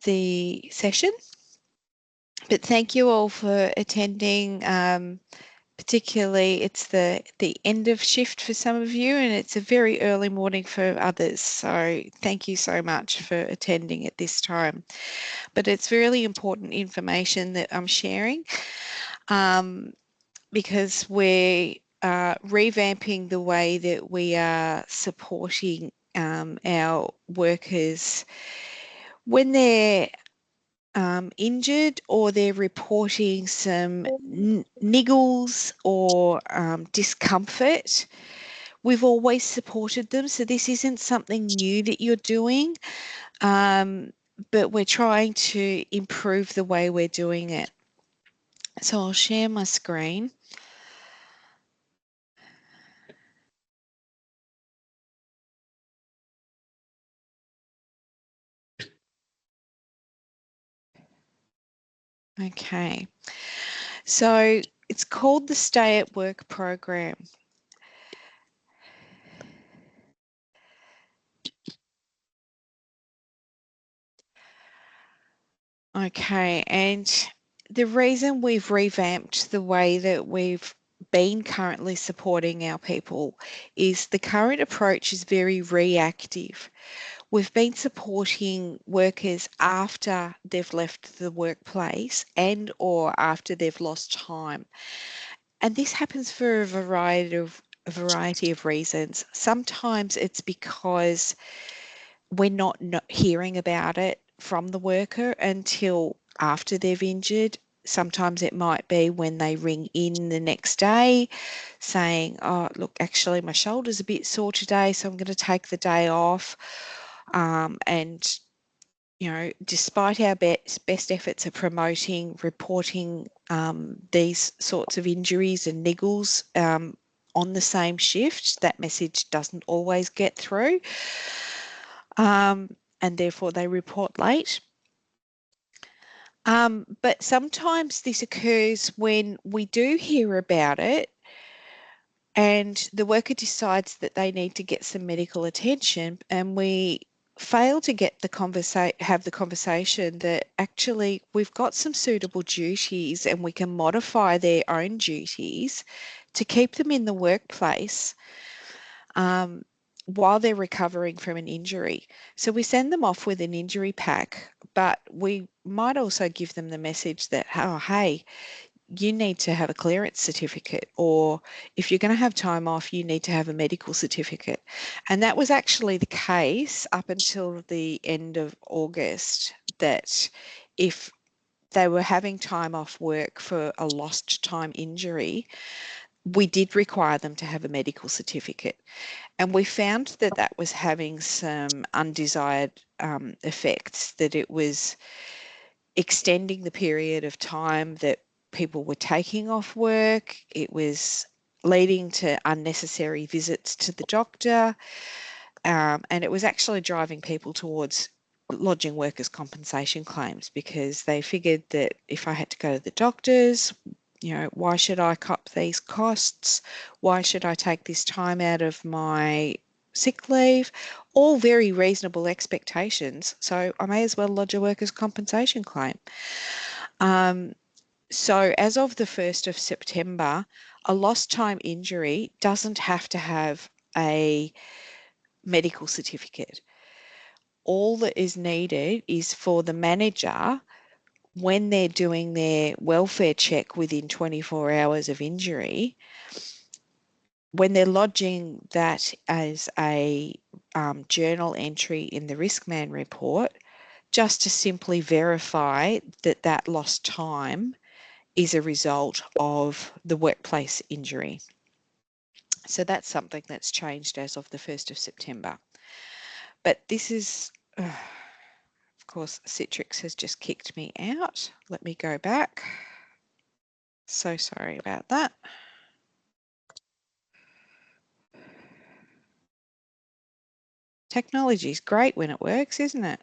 the session. But thank you all for attending. Particularly, it's the end of shift for some of you, and it's a very early morning for others. So thank you so much for attending at this time. But it's really important information that I'm sharing because we're revamping the way that we are supporting our workers when they're injured or they're reporting some niggles or discomfort. We've always supported them, so this isn't something new that you're doing, but we're trying to improve the way we're doing it. So I'll share my screen. Okay, so it's called the Stay at Work program. Okay, and the reason we've revamped the way that we've been currently supporting our people is the current approach is very reactive. We've been supporting workers after they've left the workplace and or after they've lost time. And this happens for a variety of reasons. Sometimes it's because we're not hearing about it from the worker until after they've injured. Sometimes it might be when they ring in the next day saying, oh, look, actually my shoulder's a bit sore today, so I'm going to take the day off. And, you know, despite our best efforts at promoting, reporting these sorts of injuries and niggles on the same shift, that message doesn't always get through. And therefore they report late. But sometimes this occurs when we do hear about it and the worker decides that they need to get some medical attention, and we fail to get have the conversation that actually we've got some suitable duties and we can modify their own duties to keep them in the workplace while they're recovering from an injury. So we send them off with an injury pack, but we might also give them the message that, oh, hey, you need to have a clearance certificate, or if you're going to have time off, you need to have a medical certificate. And that was actually the case up until the end of August, that if they were having time off work for a lost time injury, we did require them to have a medical certificate. And we found that that was having some undesired effects, that it was extending the period of time that people were taking off work. It was leading to unnecessary visits to the doctor. And it was actually driving people towards lodging workers' compensation claims, because they figured that if I had to go to the doctors, you know, why should I cop these costs? Why should I take this time out of my sick leave? All very reasonable expectations. So I may as well lodge a workers' compensation claim. So as of the 1st of September, a lost time injury doesn't have to have a medical certificate. All that is needed is for the manager, when they're doing their welfare check within 24 hours of injury, when they're lodging that as a journal entry in the Riskman report, just to simply verify that that lost time is a result of the workplace injury. So that's something that's changed as of the 1st of September. But this is, of course, Citrix has just kicked me out. Let me go back. So sorry about that. Technology is great when it works, isn't it?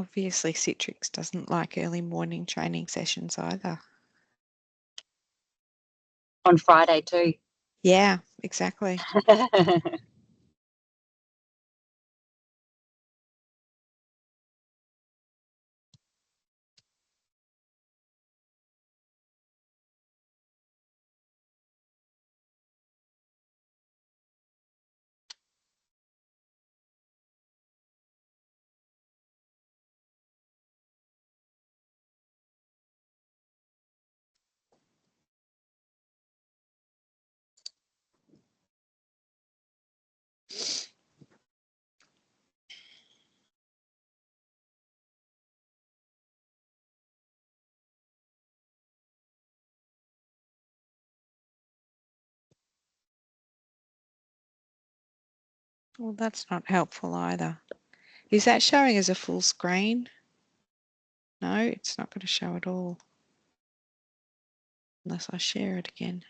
Obviously, Citrix doesn't like early morning training sessions either. On Friday too. Yeah, exactly. Well, that's not helpful either. Is that showing as a full screen? No, it's not going to show at all. Unless I share it again.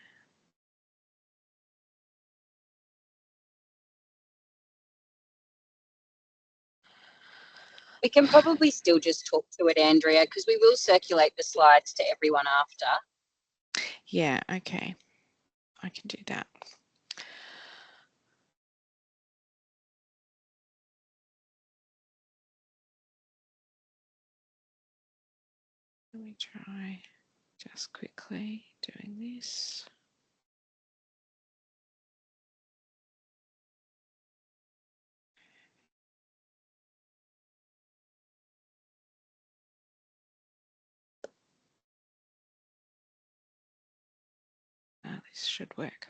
We can probably still just talk to it, Andrea, because we will circulate the slides to everyone after. Yeah, okay. I can do that. Let me try just quickly doing this. Now this should work.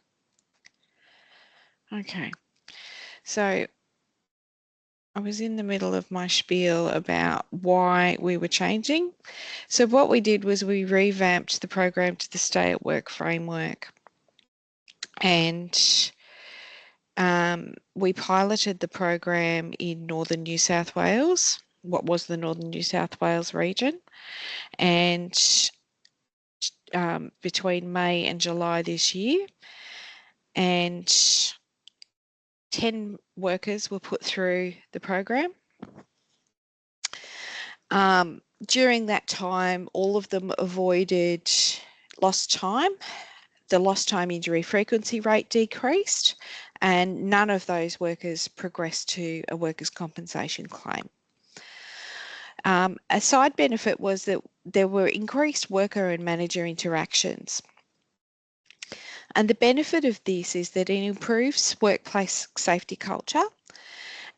Okay, so I was in the middle of my spiel about why we were changing. So what we did was we revamped the program to the Stay at Work framework, and we piloted the program in Northern New South Wales, what was the Northern New South Wales region, and between May and July this year, and 10 workers were put through the program. During that time, all of them avoided lost time. The lost time injury frequency rate decreased, and none of those workers progressed to a workers' compensation claim. A side benefit was that there were increased worker and manager interactions. And the benefit of this is that it improves workplace safety culture,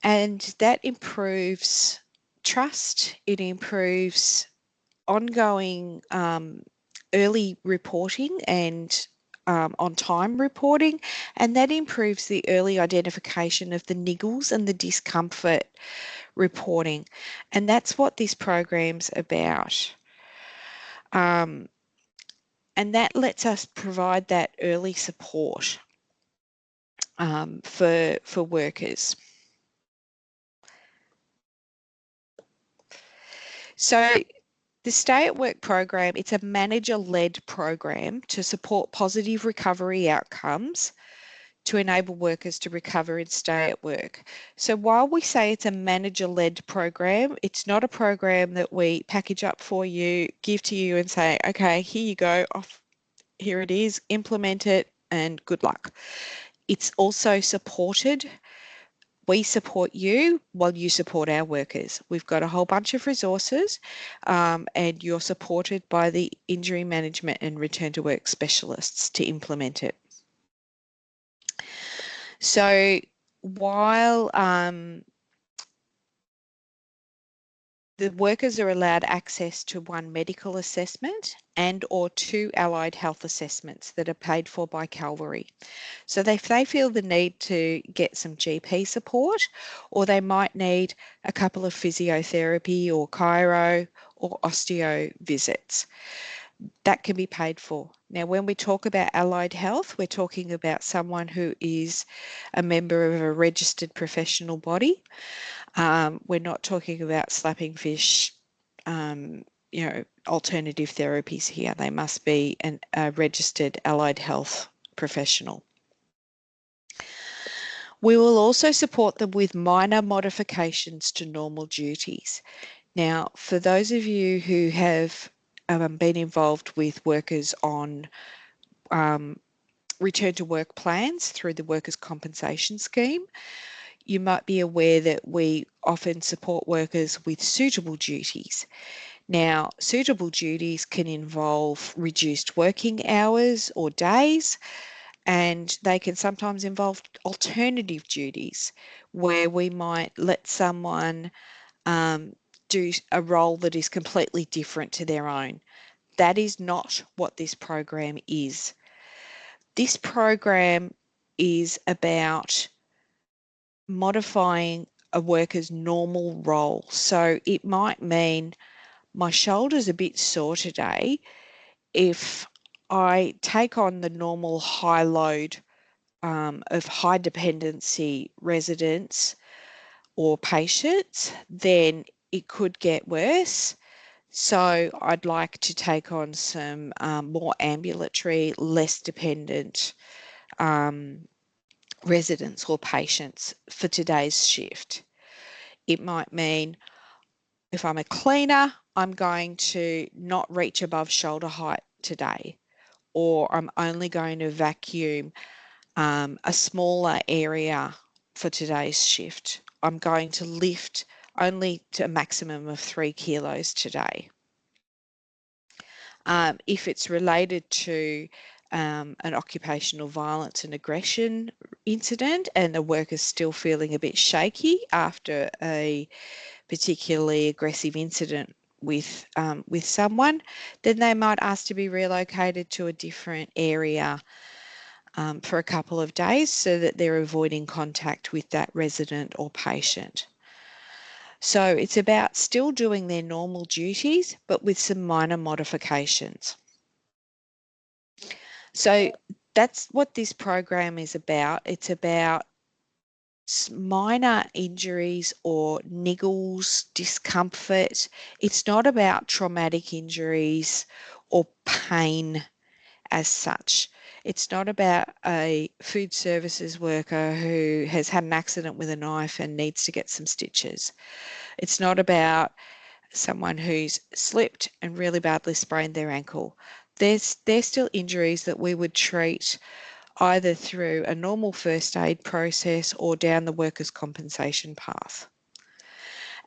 and that improves trust. It improves ongoing early reporting and on-time reporting, and that improves the early identification of the niggles and the discomfort reporting. And that's what this program's about. And that lets us provide that early support for workers. So the Stay at Work program, it's a manager-led program to support positive recovery outcomes to enable workers to recover and stay at work. So while we say it's a manager-led program, it's not a program that we package up for you, give to you and say, okay, here you go, off, here it is, implement it and good luck. It's also supported. We support you while you support our workers. We've got a whole bunch of resources and you're supported by the injury management and return to work specialists to implement it. So while the workers are allowed access to one medical assessment and or 2 allied health assessments that are paid for by Calvary. So if they feel the need to get some GP support, or they might need a couple of physiotherapy or chiro or osteo visits, that can be paid for. Now, when we talk about allied health, we're talking about someone who is a member of a registered professional body. We're not talking about slapping fish, alternative therapies here. They must be a registered allied health professional. We will also support them with minor modifications to normal duties. Now, for those of you who have been involved with workers on return to work plans through the Workers' Compensation Scheme, you might be aware that we often support workers with suitable duties. Now, suitable duties can involve reduced working hours or days, and they can sometimes involve alternative duties where we might let someone do a role that is completely different to their own. That is not what this program is. This program is about modifying a worker's normal role. So it might mean my shoulder's a bit sore today. If I take on the normal high load of high dependency residents or patients, then it could get worse. So I'd like to take on some more ambulatory, less dependent residents or patients for today's shift. It might mean if I'm a cleaner, I'm going to not reach above shoulder height today, or I'm only going to vacuum a smaller area for today's shift. I'm going to lift only to a maximum of 3 kilos today. If it's related to an occupational violence and aggression incident and the worker's still feeling a bit shaky after a particularly aggressive incident with someone, then they might ask to be relocated to a different area for a couple of days so that they're avoiding contact with that resident or patient. So it's about still doing their normal duties, but with some minor modifications. So that's what this program is about. It's about minor injuries or niggles, discomfort. It's not about traumatic injuries or pain as such. It's not about a food services worker who has had an accident with a knife and needs to get some stitches. It's not about someone who's slipped and really badly sprained their ankle. They're still injuries that we would treat either through a normal first aid process or down the workers' compensation path.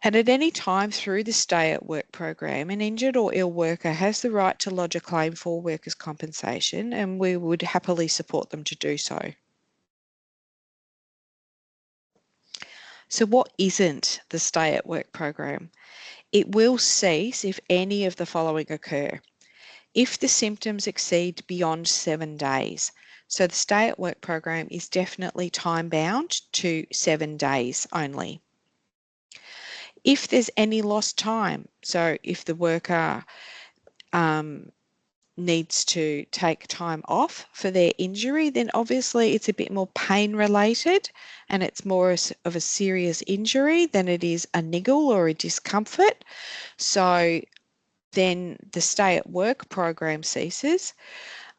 And at any time through the Stay at Work program, an injured or ill worker has the right to lodge a claim for workers' compensation, and we would happily support them to do so. So what isn't the Stay at Work program? It will cease if any of the following occur. If the symptoms exceed beyond 7 days. So the Stay at Work program is definitely time bound to 7 days only. If there's any lost time, so if the worker needs to take time off for their injury, then obviously it's a bit more pain related and it's more of a serious injury than it is a niggle or a discomfort. So then the Stay at Work program ceases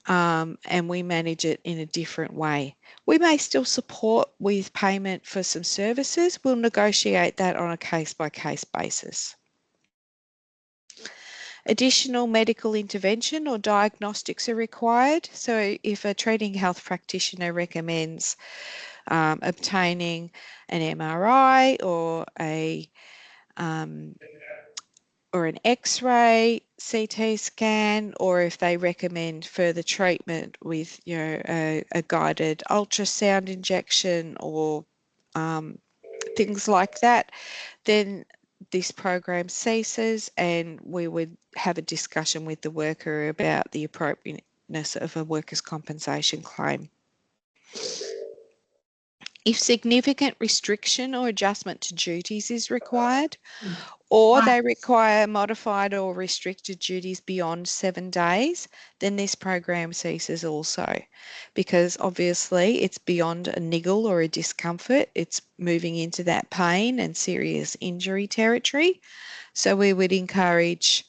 and we manage it in a different way. We may still support with payment for some services. We'll negotiate that on a case-by-case basis. Additional medical intervention or diagnostics are required. So if a treating health practitioner recommends obtaining an MRI or an X-ray, CT scan, or if they recommend further treatment with, a guided ultrasound injection or things like that, then this program ceases and we would have a discussion with the worker about the appropriateness of a workers' compensation claim. If significant restriction or adjustment to duties is required, or they require modified or restricted duties beyond 7 days, then this program ceases also, because obviously it's beyond a niggle or a discomfort. It's moving into that pain and serious injury territory. So we would encourage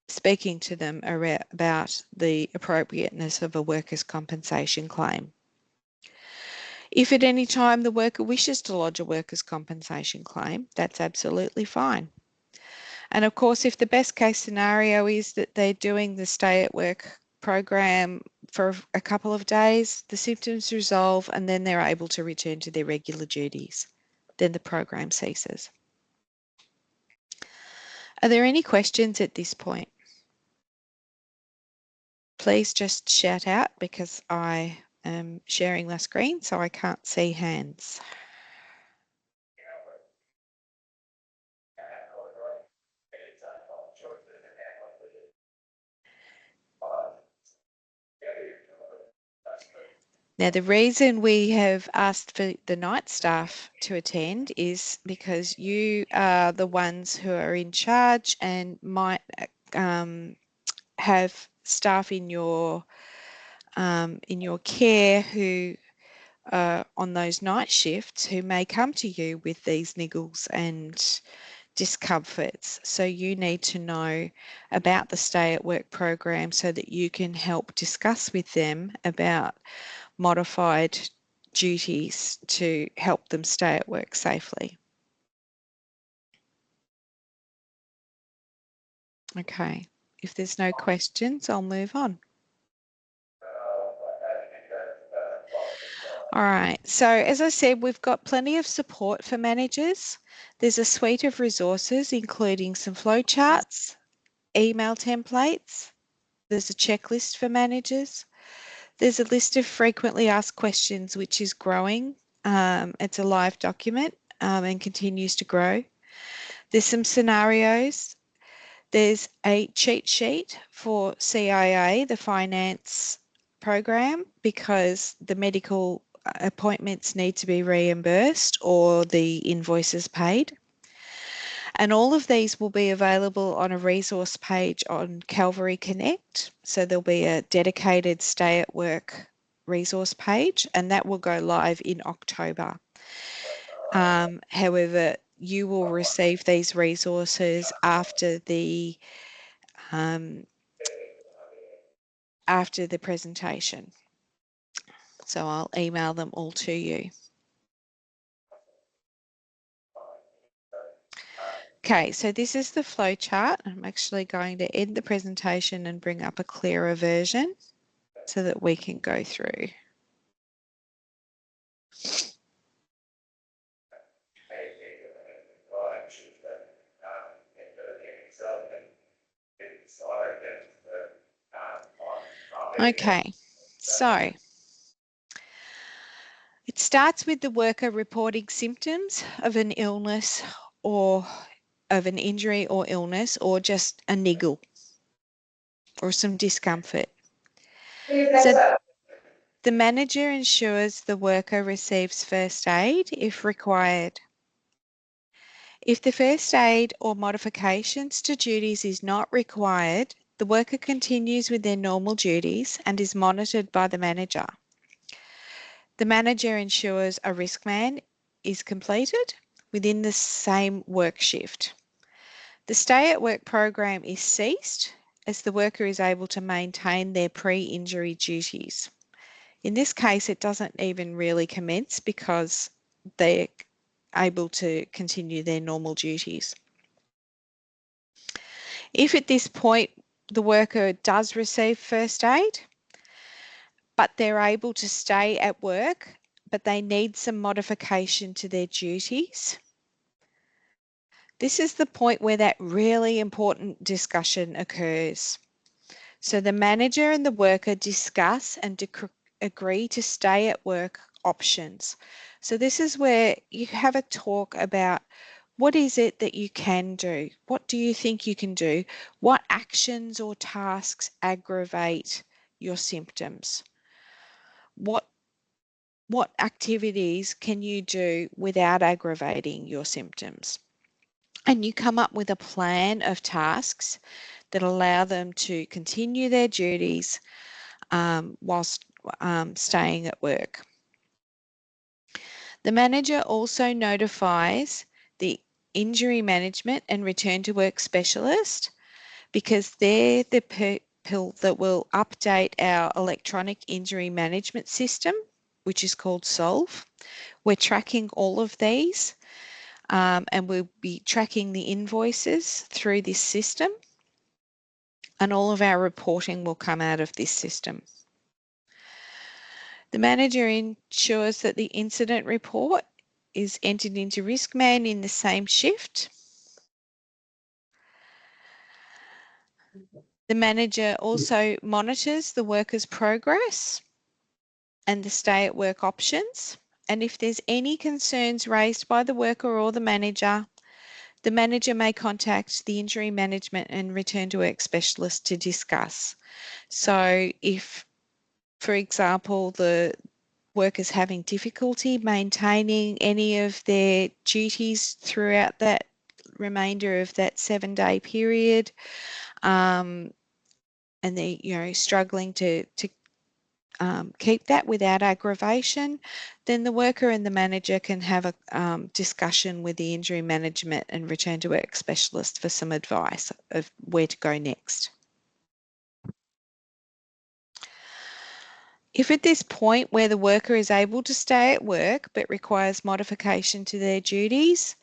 speaking to them about the appropriateness of a workers' compensation claim. If at any time the worker wishes to lodge a workers' compensation claim, that's absolutely fine. And of course, if the best case scenario is that they're doing the stay at work program for a couple of days, the symptoms resolve and then they're able to return to their regular duties. Then the program ceases. Are there any questions at this point? Please just shout out because I am sharing my screen so I can't see hands. Now, the reason we have asked for the night staff to attend is because you are the ones who are in charge and might have staff in your care who are on those night shifts who may come to you with these niggles and discomforts. So you need to know about the stay at work program so that you can help discuss with them about modified duties to help them stay at work safely. Okay, if there's no questions, I'll move on. All right, so as I said, we've got plenty of support for managers. There's a suite of resources, including some flowcharts, email templates. There's a checklist for managers. There's a list of frequently asked questions, which is growing. It's a live document and continues to grow. There's some scenarios. There's a cheat sheet for CIA, the finance program, because the medical appointments need to be reimbursed or the invoices paid. And all of these will be available on a resource page on Calvary Connect. So there'll be a dedicated stay at work resource page, and that will go live in October. However, you will receive these resources after the presentation. So I'll email them all to you. Okay, so this is the flowchart. I'm actually going to end the presentation and bring up a clearer version so that we can go through. Okay, so it starts with the worker reporting symptoms of an illness or of an injury or illness or just a niggle or some discomfort. So the manager ensures the worker receives first aid if required. If the first aid or modifications to duties is not required, the worker continues with their normal duties and is monitored by the manager. The manager ensures a risk man is completed within the same work shift. The stay at work program is ceased as the worker is able to maintain their pre-injury duties. In this case, it doesn't even really commence because they're able to continue their normal duties. If at this point the worker does receive first aid, but they're able to stay at work, but they need some modification to their duties, this is the point where that really important discussion occurs. So the manager and the worker discuss and agree to stay at work options. So this is where you have a talk about what is it that you can do? What do you think you can do? What actions or tasks aggravate your symptoms? What activities can you do without aggravating your symptoms? And you come up with a plan of tasks that allow them to continue their duties whilst staying at work. The manager also notifies the injury management and return to work specialist because they're the people that will update our electronic injury management system which is called Solve. We're tracking all of these, and we'll be tracking the invoices through this system, and all of our reporting will come out of this system. The manager ensures that the incident report is entered into RiskMan in the same shift. The manager also monitors the worker's progress and the stay at work options. And if there's any concerns raised by the worker or the manager may contact the injury management and return to work specialist to discuss. So if, for example, the worker's having difficulty maintaining any of their duties throughout that remainder of that 7-day period, and they're struggling to keep that without aggravation, then the worker and the manager can have a discussion with the injury management and return to work specialist for some advice of where to go next. If at this point where the worker is able to stay at work but requires modification to their duties,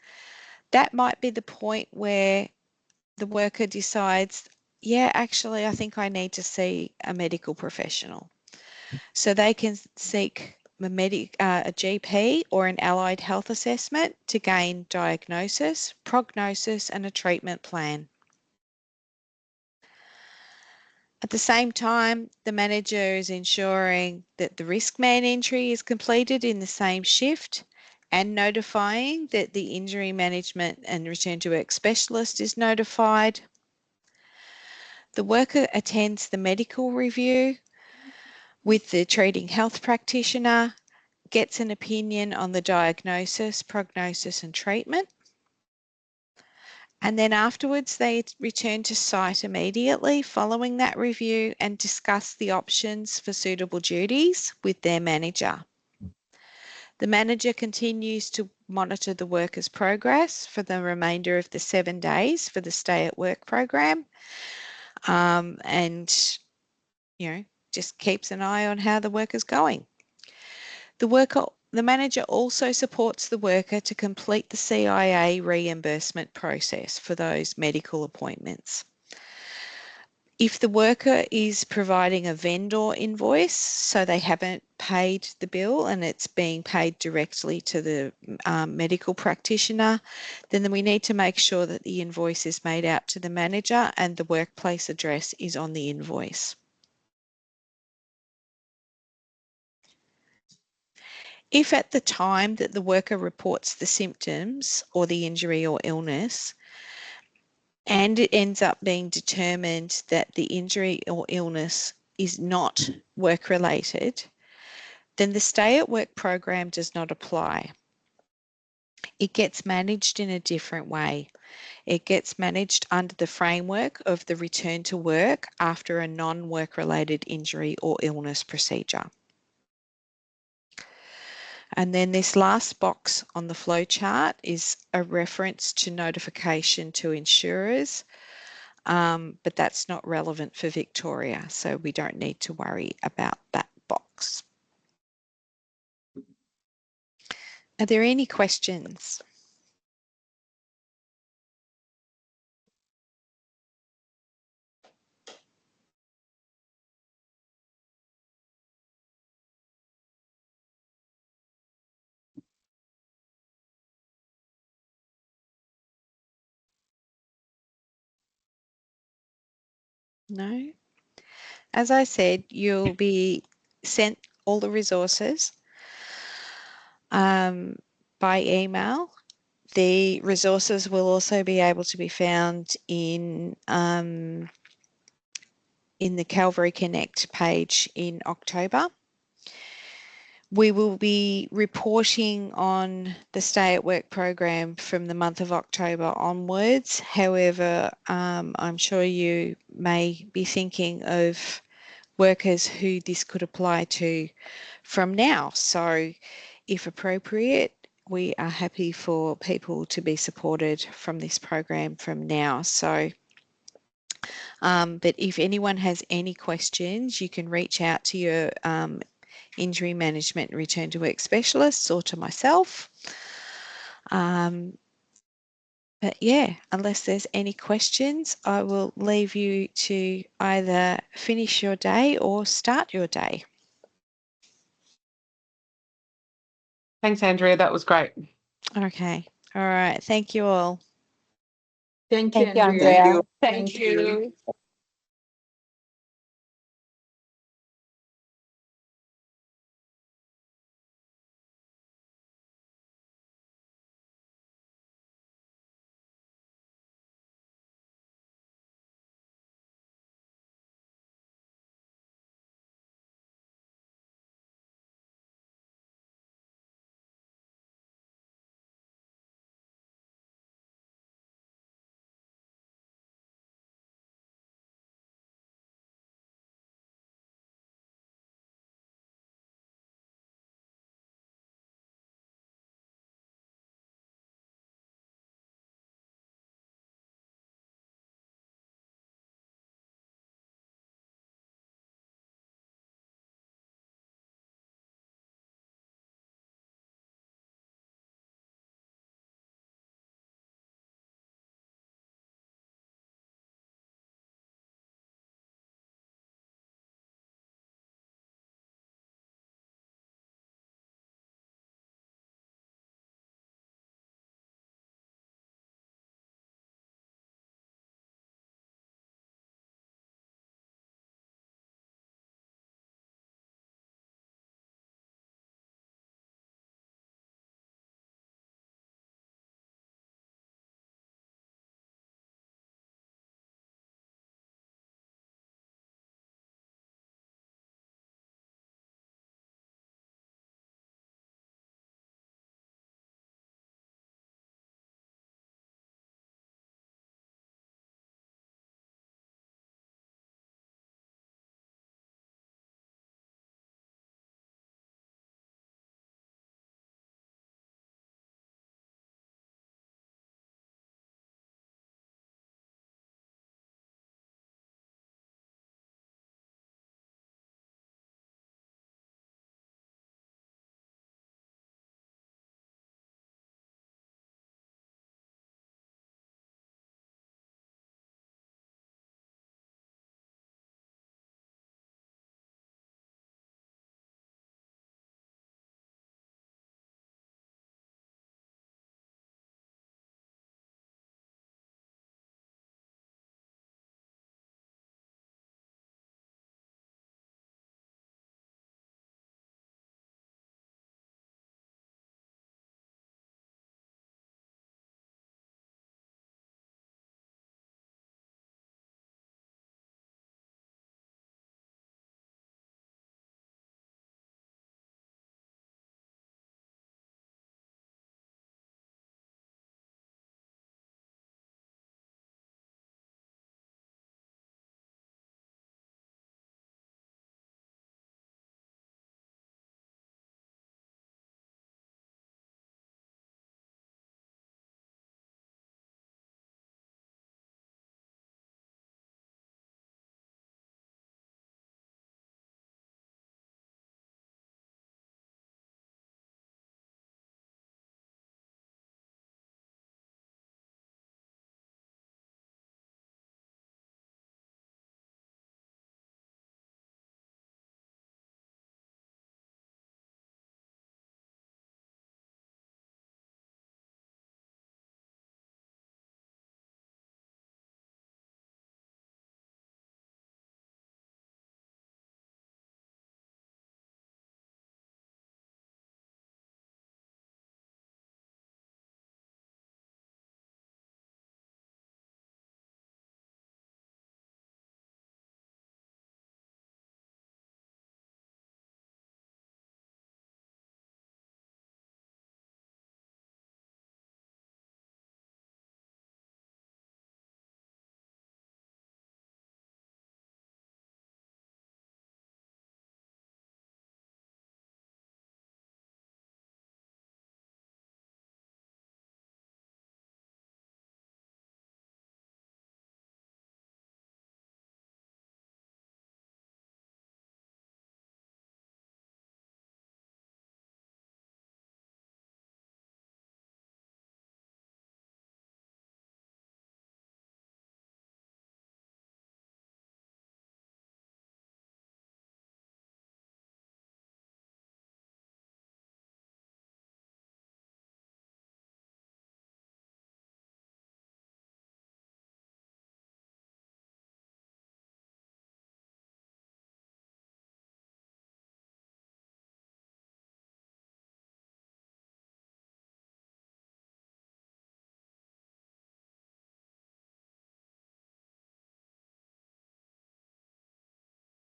that might be the point where the worker decides, yeah, actually, I think I need to see a medical professional. So they can seek a GP or an allied health assessment to gain diagnosis, prognosis, and a treatment plan. At the same time, the manager is ensuring that the RiskMan entry is completed in the same shift and notifying that the injury management and return to work specialist is notified. The worker attends the medical review with the treating health practitioner, gets an opinion on the diagnosis, prognosis, and treatment. And then afterwards, they return to site immediately following that review and discuss the options for suitable duties with their manager. The manager continues to monitor the worker's progress for the remainder of the 7 days for the stay at work program, and just keeps an eye on how the worker's going. The manager also supports the worker to complete the CIA reimbursement process for those medical appointments. If the worker is providing a vendor invoice, so they haven't paid the bill and it's being paid directly to the medical practitioner, then we need to make sure that the invoice is made out to the manager and the workplace address is on the invoice. If at the time that the worker reports the symptoms or the injury or illness, and it ends up being determined that the injury or illness is not work-related, then the stay at work program does not apply. It gets managed in a different way. It gets managed under the framework of the return to work after a non-work-related injury or illness procedure. And then this last box on the flow chart is a reference to notification to insurers, but that's not relevant for Victoria, so we don't need to worry about that box. Are there any questions? No? As I said, you'll be sent all the resources by email. The resources will also be able to be found in the Calvary Connect page in October. We will be reporting on the Stay at Work program from the month of October onwards. However, I'm sure you may be thinking of workers who this could apply to from now. So if appropriate, we are happy for people to be supported from this program from now. So, but if anyone has any questions, you can reach out to your injury management and return to work specialists or to myself. But yeah, unless there's any questions, I will leave you to either finish your day or start your day. Thanks, Andrea. That was great. Okay. All right. Thank you all. Thank you, Thank you, Andrea. Andrea. Thank you.